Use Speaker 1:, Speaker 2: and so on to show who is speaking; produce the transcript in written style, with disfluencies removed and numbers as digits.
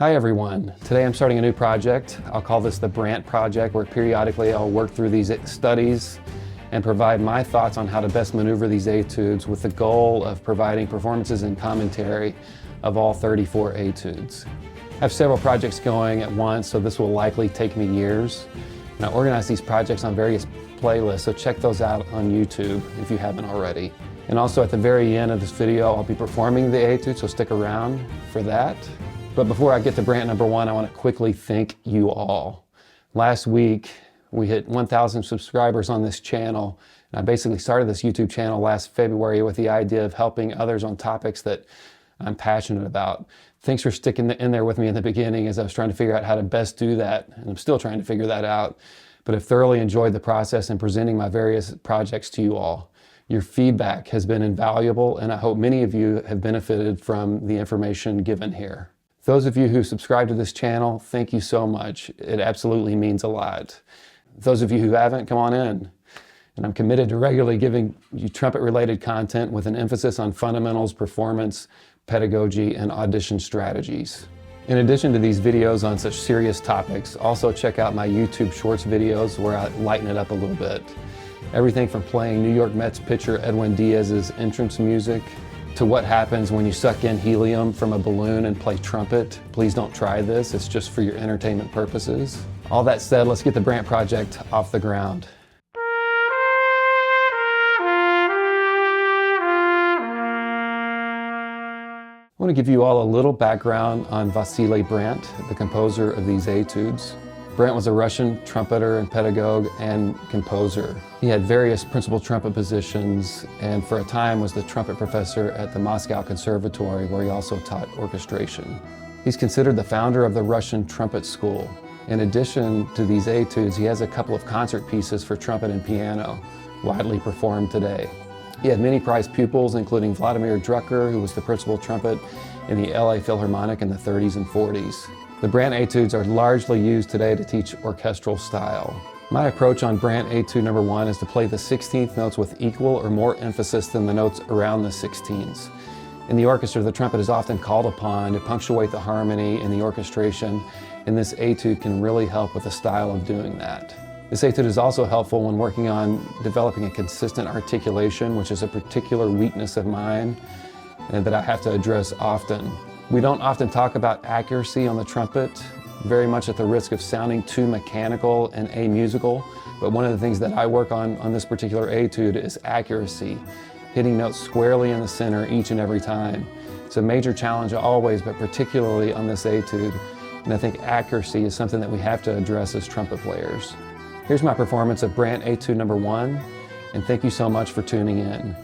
Speaker 1: Hi everyone. Today I'm starting a new project. I'll call this the Brandt Project, where periodically I'll work through these studies and provide my thoughts on how to best maneuver these etudes with the goal of providing performances and commentary of all 34 etudes. I have several projects going at once, so this will likely take me years. And I organize these projects on various playlists, so check those out on YouTube if you haven't already. And also at the very end of this video, I'll be performing the etude, so stick around for that. But before I get to Brandt number one, I want to quickly thank you all. Last week, we hit 1,000 subscribers on this channel. And I basically started this YouTube channel last February with the idea of helping others on topics that I'm passionate about. Thanks for sticking in there with me in the beginning as I was trying to figure out how to best do that. And I'm still trying to figure that out. But I've thoroughly enjoyed the process in presenting my various projects to you all. Your feedback has been invaluable, and I hope many of you have benefited from the information given here. Those of you who subscribe to this channel, thank you so much. It absolutely means a lot. Those of you who haven't, come on in. And I'm committed to regularly giving you trumpet-related content with an emphasis on fundamentals, performance, pedagogy, and audition strategies. In addition to these videos on such serious topics, also check out my YouTube Shorts videos where I lighten it up a little bit. Everything from playing New York Mets pitcher Edwin Diaz's entrance music to what happens when you suck in helium from a balloon and play trumpet. Please don't try this, it's just for your entertainment purposes. All that said, let's get the Brandt Project off the ground. I want to give you all a little background on Vassily Brandt, the composer of these etudes. Brandt was a Russian trumpeter and pedagogue and composer. He had various principal trumpet positions and for a time was the trumpet professor at the Moscow Conservatory, where he also taught orchestration. He's considered the founder of the Russian trumpet school. In addition to these etudes, he has a couple of concert pieces for trumpet and piano, widely performed today. He had many prized pupils, including Vladimir Drucker, who was the principal trumpet in the LA Philharmonic in the 30s and 40s. The Brandt Etudes are largely used today to teach orchestral style. My approach on Brandt Etude number one is to play the 16th notes with equal or more emphasis than the notes around the 16ths. In the orchestra, the trumpet is often called upon to punctuate the harmony in the orchestration, and this etude can really help with the style of doing that. This etude is also helpful when working on developing a consistent articulation, which is a particular weakness of mine and that I have to address often. We don't often talk about accuracy on the trumpet, very much at the risk of sounding too mechanical and amusical, but one of the things that I work on this particular etude is accuracy, hitting notes squarely in the center each and every time. It's a major challenge always, but particularly on this etude, and I think accuracy is something that we have to address as trumpet players. Here's my performance of Brandt Etude number one, and thank you so much for tuning in.